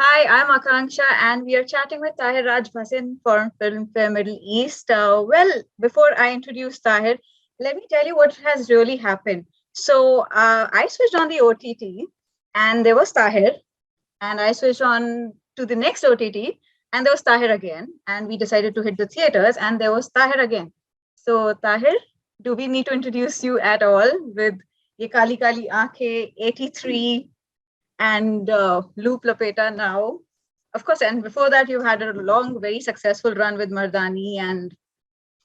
Hi, I'm Aakanksha, and we are chatting with Tahir Raj Bhasin for Film Middle East. Before I introduce Tahir, let me tell you what has really happened. I switched on the OTT, and there was Tahir, and I switched on to the next OTT, and there was Tahir again, and we decided to hit the theaters, and there was Tahir again. So, Tahir, do we need to introduce you at all with Ye Kali Kali Aankhein, 83, and Loop Lapeta now? Of course, and before that, you had a long, very successful run with Mardani and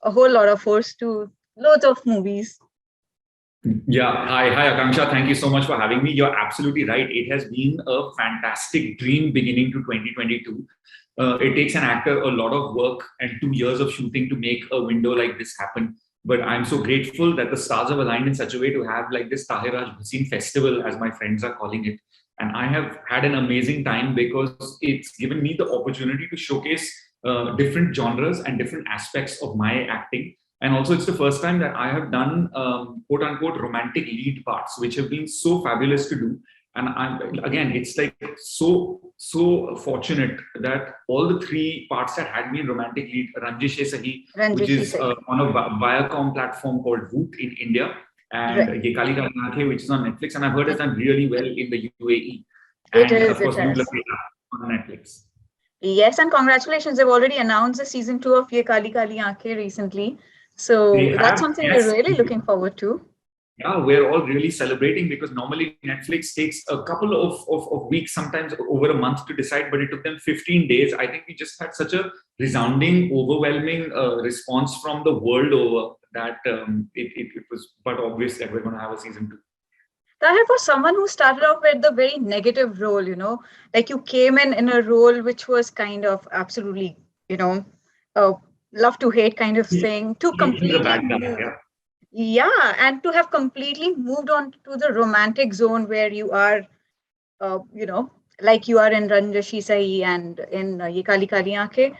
a whole lot of force to loads of movies. Yeah, hi, Akanksha. Thank you so much for having me. You're absolutely right. It has been a fantastic dream beginning to 2022. It takes an actor a lot of work and 2 years of shooting to make a window like this happen. But I'm so grateful that the stars have aligned in such a way to have like this Tahir Raj Bhasin festival, as my friends are calling it. And I have had an amazing time because it's given me the opportunity to showcase different genres and different aspects of my acting. And also, it's the first time that I have done quote unquote romantic lead parts, which have been so fabulous to do. And it's like so fortunate that all the three parts that had been romantic lead, Ranjish Sahi, which is on a Viacom platform called Voot in India, and Ye Kali Kali Aankhein, which is on Netflix, and I've heard it's done really well in the UAE. And of course, Loop Lapeta on Netflix. Yes, and congratulations! They've already announced the season 2 of Ye Kali Kali Aankhein recently. So that's something we're really looking forward to. Yeah, we're all really celebrating because normally Netflix takes a couple of weeks, sometimes over a month to decide, but it took them 15 days. I think we just had such a resounding, overwhelming response from the world over that it was but obvious that we're going to have a season 2. Tahir, for someone who started off with the very negative role, like you came in a role which was kind of absolutely, love to hate kind of thing, to completely move. Yeah, and to have completely moved on to the romantic zone where you are, like you are in Ranjashi Sahi and in Ye Kali Kali Aankhein.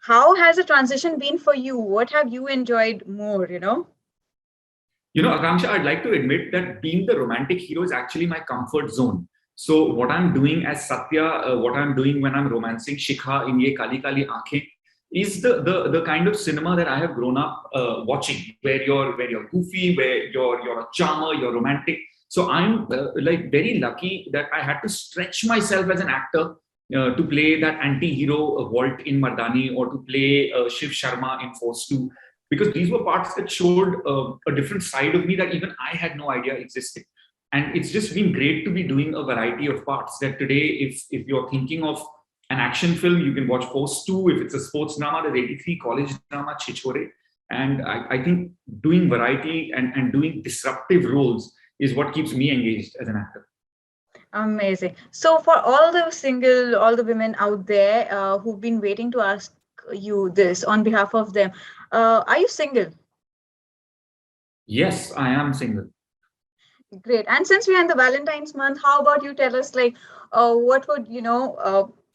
How has the transition been for you? What have you enjoyed more, Akanksha, I'd like to admit that being the romantic hero is actually my comfort zone. So what I'm doing as Satya, what I'm doing when I'm romancing Shikha in Ye Kali Kali Aankhein is the kind of cinema that I have grown up watching, where you're goofy, where you're a charmer, you're romantic. So I'm like very lucky that I had to stretch myself as an actor to play that anti-hero Walt in Mardani, or to play Shiv Sharma in Force 2. Because these were parts that showed a different side of me that even I had no idea existed. And it's just been great to be doing a variety of parts. That today, if you're thinking of an action film, you can watch Force 2. If it's a sports drama, there's 83 college drama, Chichore. And I think doing variety and doing disruptive roles is what keeps me engaged as an actor. Amazing. So for all the women out there who've been waiting to ask you this on behalf of them, are you single? Yes, I am single. Great. And since we're in the Valentines month, how about you tell us, like, what would,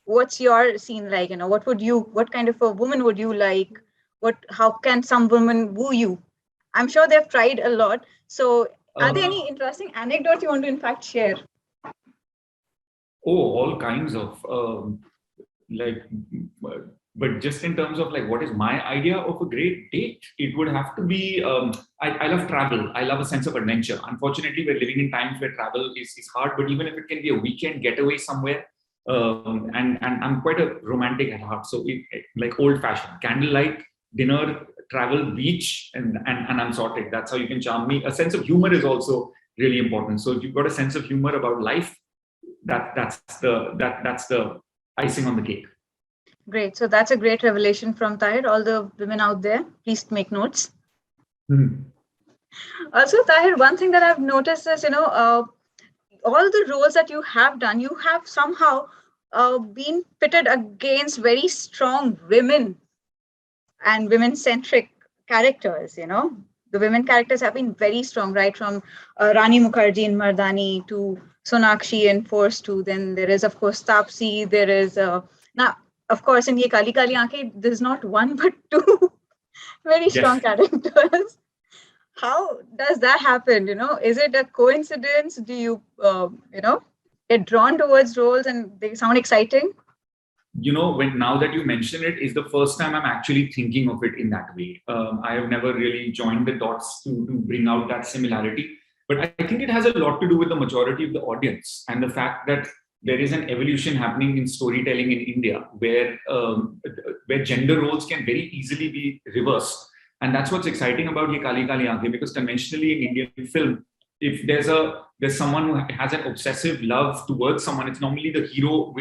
what's your scene like? What kind of a woman would you like? How can some woman woo you? I'm sure they've tried a lot. So are there any interesting anecdotes you want to in fact share? Oh, all kinds of, but just in terms of like what is my idea of a great date, it would have to be, I love travel. I love a sense of adventure. Unfortunately, we're living in times where travel is hard, but even if it can be a weekend getaway somewhere, and I'm quite a romantic at heart. So like old fashioned, candlelight, dinner, travel, beach, and I'm sorted. That's how you can charm me. A sense of humor is also really important. So if you've got a sense of humor about life, that's the icing on the cake. Great. So that's a great revelation from Tahir. All the women out there, please make notes. Mm-hmm. Also, Tahir, one thing that I've noticed is, all the roles that you have done, you have somehow been pitted against very strong women and women-centric characters, The women characters have been very strong, right? From Rani Mukherjee in Mardani to Sonakshi in Force 2. Then there is, of course, Tapsi. There is, now, of course, in Ye Kali Kali Aankhein, there's not one, but two very strong characters. How does that happen? Is it a coincidence? Do you, get drawn towards roles and they sound exciting? when now that you mention it, is the first time I'm actually thinking of it in that way. I have never really joined the dots to bring out that similarity. But I think it has a lot to do with the majority of the audience and the fact that there is an evolution happening in storytelling in India where gender roles can very easily be reversed. And that's what's exciting about Ye Kali Kali Aankhein, because conventionally in Indian film, if there's someone who has an obsessive love towards someone, it's normally the hero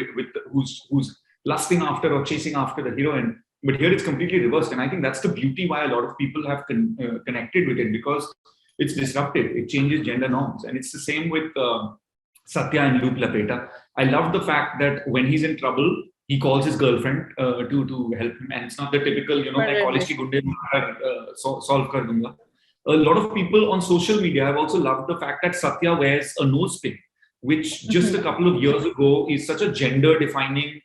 who's lusting after or chasing after the heroine. But here it's completely reversed, and I think that's the beauty why a lot of people have connected with it, because it's disruptive. It changes gender norms, and it's the same with Satya and Loop Lapeta. I love the fact that when he's in trouble, he calls his girlfriend to help him, and it's not the typical, मैं college की गुंडे solve कर दूंगा. A lot of people on social media have also loved the fact that Satya wears a nose pin, which just a couple of years ago is such a gender defining,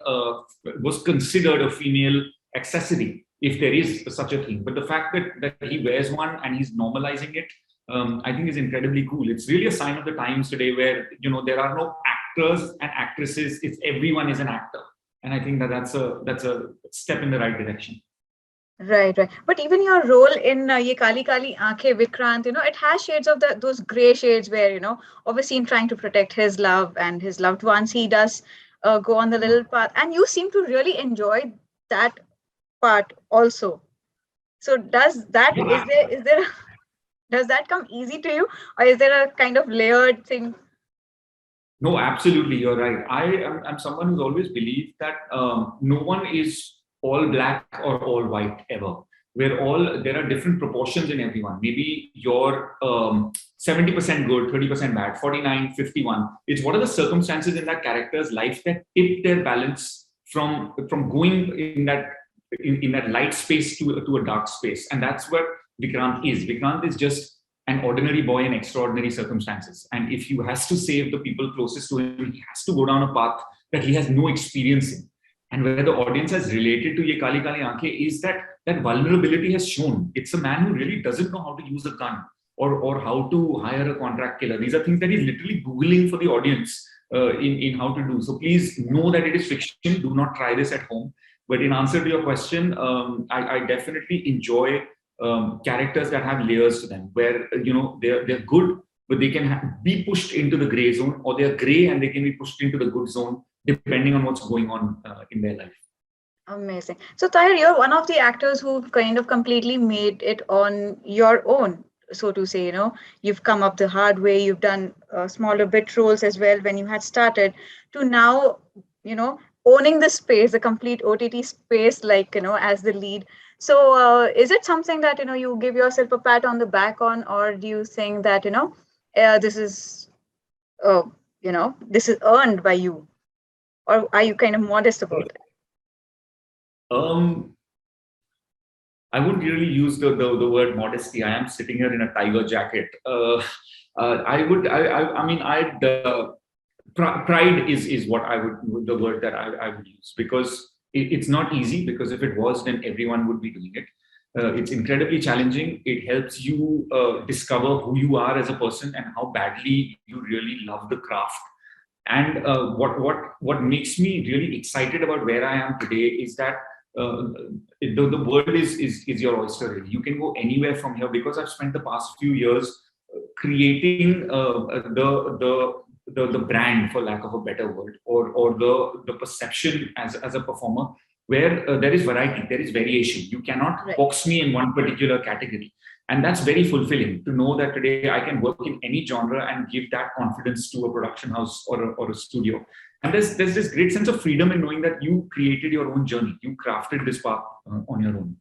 was considered a female accessory, if there is such a thing. But the fact that he wears one and he's normalizing it, I think is incredibly cool. It's really a sign of the times today where, there are no actors and actresses. It's everyone is an actor. And I think that's a step in the right direction. Right. But even your role in Ye Kali Kali Aankhein, Vikrant, it has shades of those gray shades where, obviously in trying to protect his love and his loved ones, he does go on the little path. And you seem to really enjoy that part also. So does that, does that come easy to you, or is there a kind of layered thing? No, absolutely. You're right. I'm someone who's always believed that no one is all black or all white ever. There are different proportions in everyone. Maybe you're 70% good, 30% bad, 49, 51. It's what are the circumstances in that character's life that tip their balance from going in that light space to a dark space. And that's what Vikrant is. Vikrant is just an ordinary boy in extraordinary circumstances. And if he has to save the people closest to him, he has to go down a path that he has no experience in. And where the audience has related to Ye Kali Kali Aankhein is that vulnerability has shown. It's a man who really doesn't know how to use a gun or how to hire a contract killer. These are things that he's literally Googling for the audience in how to do. So please know that it is fiction. Do not try this at home. But in answer to your question, I definitely enjoy characters that have layers to them, where they're good, but they can be pushed into the gray zone, or they're gray and they can be pushed into the good zone, depending on what's going on in their life. Amazing. So Tahir, you're one of the actors who kind of completely made it on your own, so to say. You've come up the hard way. You've done smaller bit roles as well when you had started, to now owning the space, the complete OTT space, as the lead. So is it something that you give yourself a pat on the back on, or do you think that this is this is earned by you, or are you kind of modest about it? I wouldn't really use the word modesty. I am sitting here in a tiger jacket. Pride is what the word that I would use, because it's not easy, because if it was, then everyone would be doing it. It's incredibly challenging. It helps you discover who you are as a person and how badly you really love the craft. And what makes me really excited about where I am today is that the world is your oyster. Really. You can go anywhere from here, because I've spent the past few years creating the brand, for lack of a better word, or the perception as a performer, where there is variety, there is variation. You cannot box me in one particular category. And that's very fulfilling to know that today I can work in any genre and give that confidence to a production house or a studio. And there's this great sense of freedom in knowing that you created your own journey. You crafted this path on your own.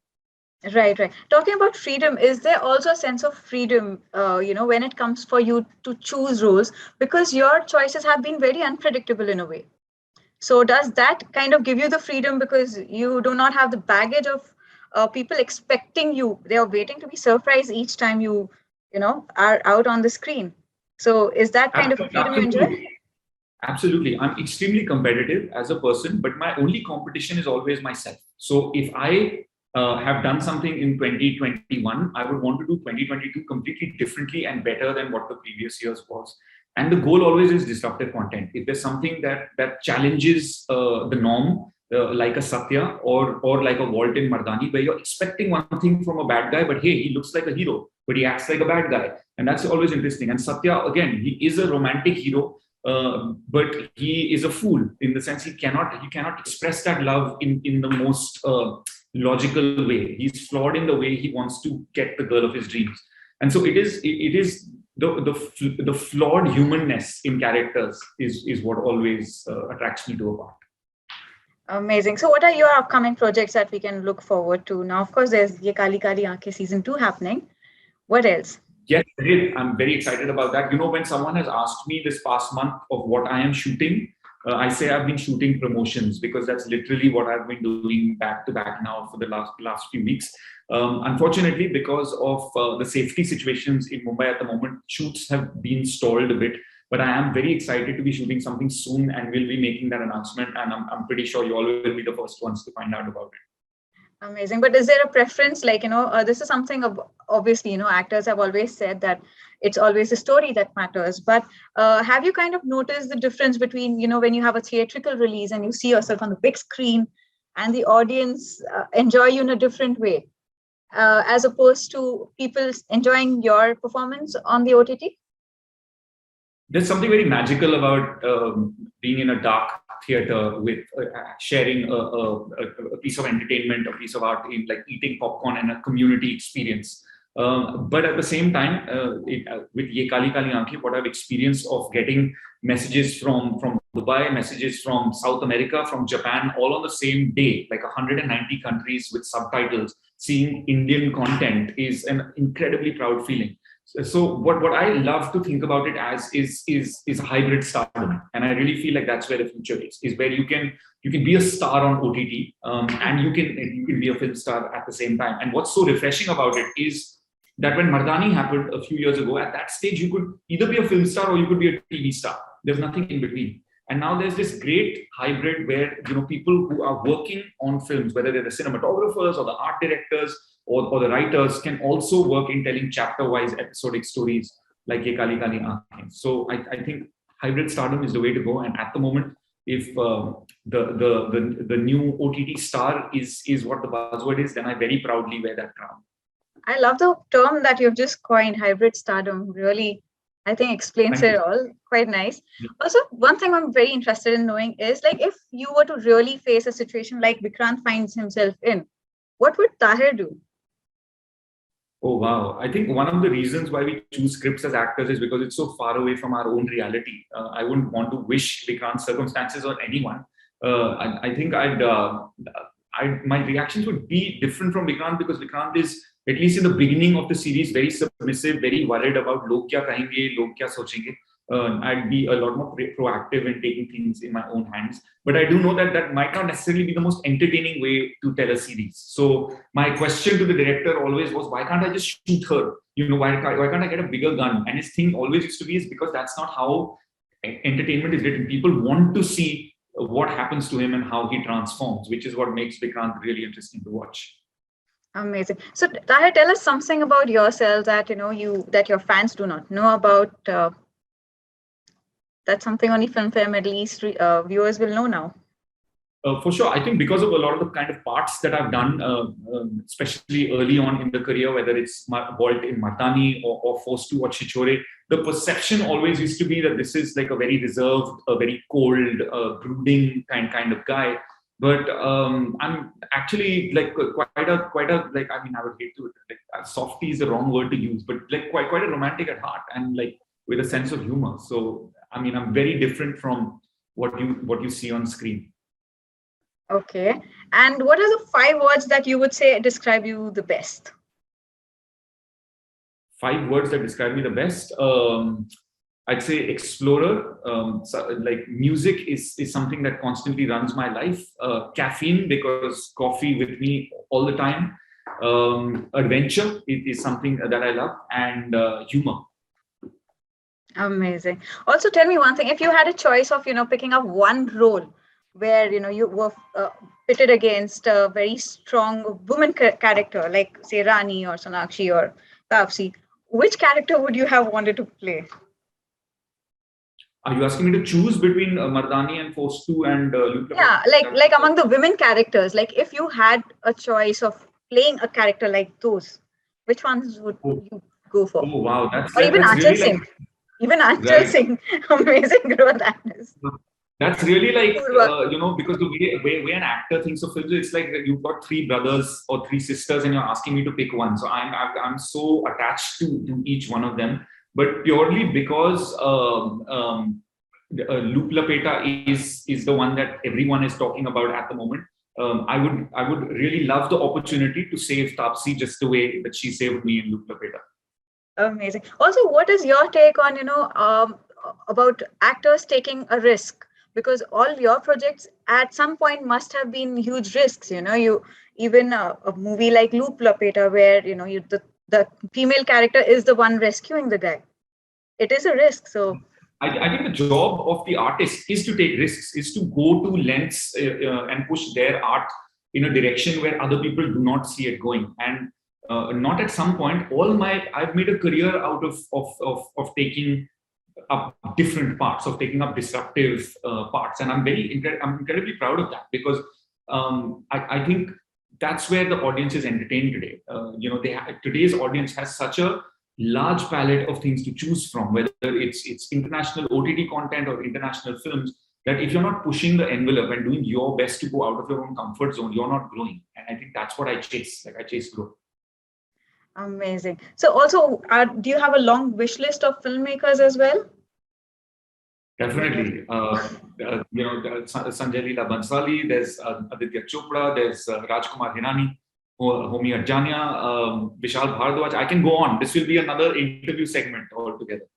Right. Talking about freedom, is there also a sense of freedom, when it comes for you to choose roles, because your choices have been very unpredictable in a way? So does that kind of give you the freedom, because you do not have the baggage of people expecting you? They are waiting to be surprised each time you are out on the screen. So is that kind of freedom you enjoy? Absolutely. I'm extremely competitive as a person, but my only competition is always myself. So if I have done something in 2021, I would want to do 2022 completely differently and better than what the previous years was. And the goal always is disruptive content. If there's something that challenges the norm, like a Satya or like a Walt in Mardani, where you're expecting one thing from a bad guy, but hey, he looks like a hero, but he acts like a bad guy, and that's always interesting. And Satya, again, he is a romantic hero, but he is a fool in the sense he cannot express that love in the most logical way. He's flawed in the way he wants to get the girl of his dreams, and so it is the flawed humanness in characters is what always attracts me to a part. Amazing. So what are your upcoming projects that we can look forward to? Now, of course, there's Ye Kali Kali Aankhein season 2 happening. What else? Yes, I'm very excited about that. When someone has asked me this past month of what I am shooting, I say I've been shooting promotions because that's literally what I've been doing back to back now for the last few weeks. Unfortunately, because of the safety situations in Mumbai at the moment, shoots have been stalled a bit. But I am very excited to be shooting something soon, and we'll be making that announcement. And I'm pretty sure you all will be the first ones to find out about it. Amazing. But is there a preference? Like, this is something obviously, actors have always said that it's always the story that matters. But have you kind of noticed the difference between, when you have a theatrical release and you see yourself on the big screen and the audience enjoy you in a different way, as opposed to people enjoying your performance on the OTT? There's something very magical about being in a dark theater with sharing a piece of entertainment, a piece of art, in like eating popcorn and a community experience. But at the same time, with Ye Kali Kali Aankhein, what I've experienced of getting messages from Dubai, messages from South America, from Japan, all on the same day, like 190 countries with subtitles, seeing Indian content is an incredibly proud feeling. So what I love to think about it as is a hybrid stardom, and I really feel like that's where the future is where you can be a star on OTT, and you can be a film star at the same time. And what's so refreshing about it is that when Mardani happened a few years ago, at that stage you could either be a film star or you could be a TV star. There's nothing in between. And now there's this great hybrid where people who are working on films, whether they're the cinematographers or the art directors or the writers, can also work in telling chapter-wise episodic stories like Ye Kali Kali Aankhein. So I think hybrid stardom is the way to go. And at the moment, if the new OTT star is what the buzzword is, then I very proudly wear that crown. I love the term that you've just coined, hybrid stardom. Really, I think explains it all. Quite nice. Yeah. Also, one thing I'm very interested in knowing is, like, if you were to really face a situation like Vikrant finds himself in, what would Tahir do? Oh, wow. I think one of the reasons why we choose scripts as actors is because it's so far away from our own reality. I wouldn't want to wish Vikrant's circumstances on anyone. I think my reactions would be different from Vikrant, because Vikrant is, at least in the beginning of the series, very submissive, very worried about log kya kahenge, log kya sochenge. I'd be a lot more proactive in taking things in my own hands. But I do know that might not necessarily be the most entertaining way to tell a series. So my question to the director always was, why can't I just shoot her? Why can't I get a bigger gun? And his thing always used to be, is because that's not how entertainment is written. People want to see what happens to him and how he transforms, which is what makes Vikrant really interesting to watch. Amazing. So Tahir, tell us something about yourself that that your fans do not know about. That's something only Filmfare Middle East viewers will know now. For sure. I think because of a lot of the kind of parts that I've done, especially early on in the career, whether it's Walt in Mardani or Forced to watch Chichore, the perception always used to be that this is like a very reserved, a very cold, brooding kind of guy. But I'm actually like quite a like, I mean, I would hate to, like, softy is the wrong word to use, but like quite a romantic at heart, and like with a sense of humor. So I mean, I'm very different from what you see on screen. Okay. And what are the 5 words that you would say describe you the best? 5 words that describe me the best. I'd say explorer. So, like, music is something that constantly runs my life. Caffeine, because coffee with me all the time. Adventure is something that I love, and humor. Amazing. Also, tell me one thing. If you had a choice of, picking up one role where, you were pitted against a very strong woman character, like, say, Rani or Sonakshi or Taapsee, which character would you have wanted to play? Are you asking me to choose between Mardani and Fostu and Luke Lapeta? Yeah, like among the women characters, like if you had a choice of playing a character like those, which ones would Oh, you go for? oh wow, that's Or even that's Achal really like Singh. Even Achal right. Singh, amazing role that is. That's really like Purva. because the way an actor thinks of films, it's like you've got three brothers or three sisters, and you're asking me to pick one. So I'm so attached to each one of them, but purely because Loop Lapeta is the one that everyone is talking about at the moment. I would really love the opportunity to save Tapsi just the way that she saved me in Loop Lapeta. Amazing. Also, what is your take on, about actors taking a risk? Because all your projects at some point must have been huge risks. You even a movie like Loop Lapeta, where the female character is the one rescuing the guy. It is a risk. So I think the job of the artist is to take risks, is to go to lengths and push their art in a direction where other people do not see it going. And not at some point, I've made a career out of taking up different parts, of taking up disruptive parts, and I'm incredibly proud of that because I think that's where the audience is entertained today. Today's audience has such a large palette of things to choose from, whether it's international OTT content or international films, that if you're not pushing the envelope and doing your best to go out of your own comfort zone, you're not growing. And I think that's what I chase. Like I chase growth. amazing. So also, do you have a long wish list of filmmakers as well? Definitely. Sanjay Leela Bansali, there's Aditya Chopra, there's Rajkumar Hirani, Homi Adjania, Vishal Bhardwaj. I can go on. This will be another interview segment altogether.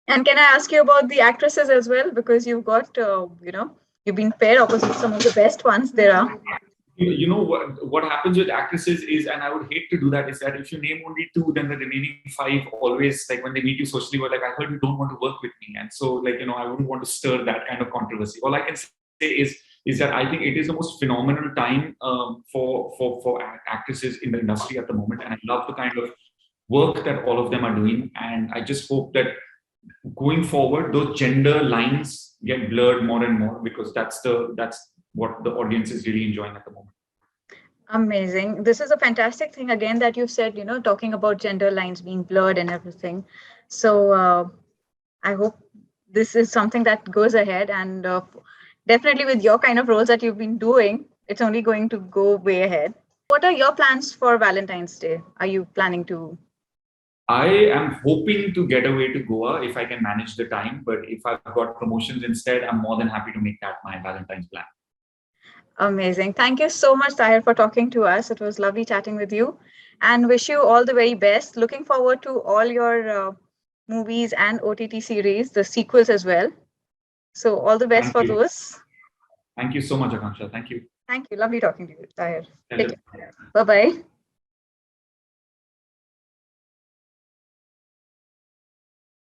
And can I ask you about the actresses as well? Because you've got, you've been paired opposite some of the best ones there are. What happens with actresses is, and I would hate to do that, is that if you name only two, then the remaining five always, like when they meet you socially, were like, I heard you don't want to work with me. And so, I wouldn't want to stir that kind of controversy. All I can say is that I think it is the most phenomenal time for actresses in the industry at the moment. And I love the kind of work that all of them are doing. And I just hope that going forward, those gender lines get blurred more and more, because that's what the audience is really enjoying at the moment. Amazing. This is a fantastic thing again that you've said, talking about gender lines being blurred and everything. So I hope this is something that goes ahead, and definitely with your kind of roles that you've been doing, it's only going to go way ahead. What are your plans for Valentine's Day? Are you planning to? I am hoping to get away to Goa if I can manage the time. But if I've got promotions instead, I'm more than happy to make that my Valentine's plan. Amazing. Thank you so much, Tahir, for talking to us. It was lovely chatting with you, and wish you all the very best. Looking forward to all your movies and OTT series, the sequels as well. So all the best Thank for you. those. Thank you so much, Aakanksha. Thank you. Thank you. Lovely talking to you, Tahir. Take care. Bye-bye.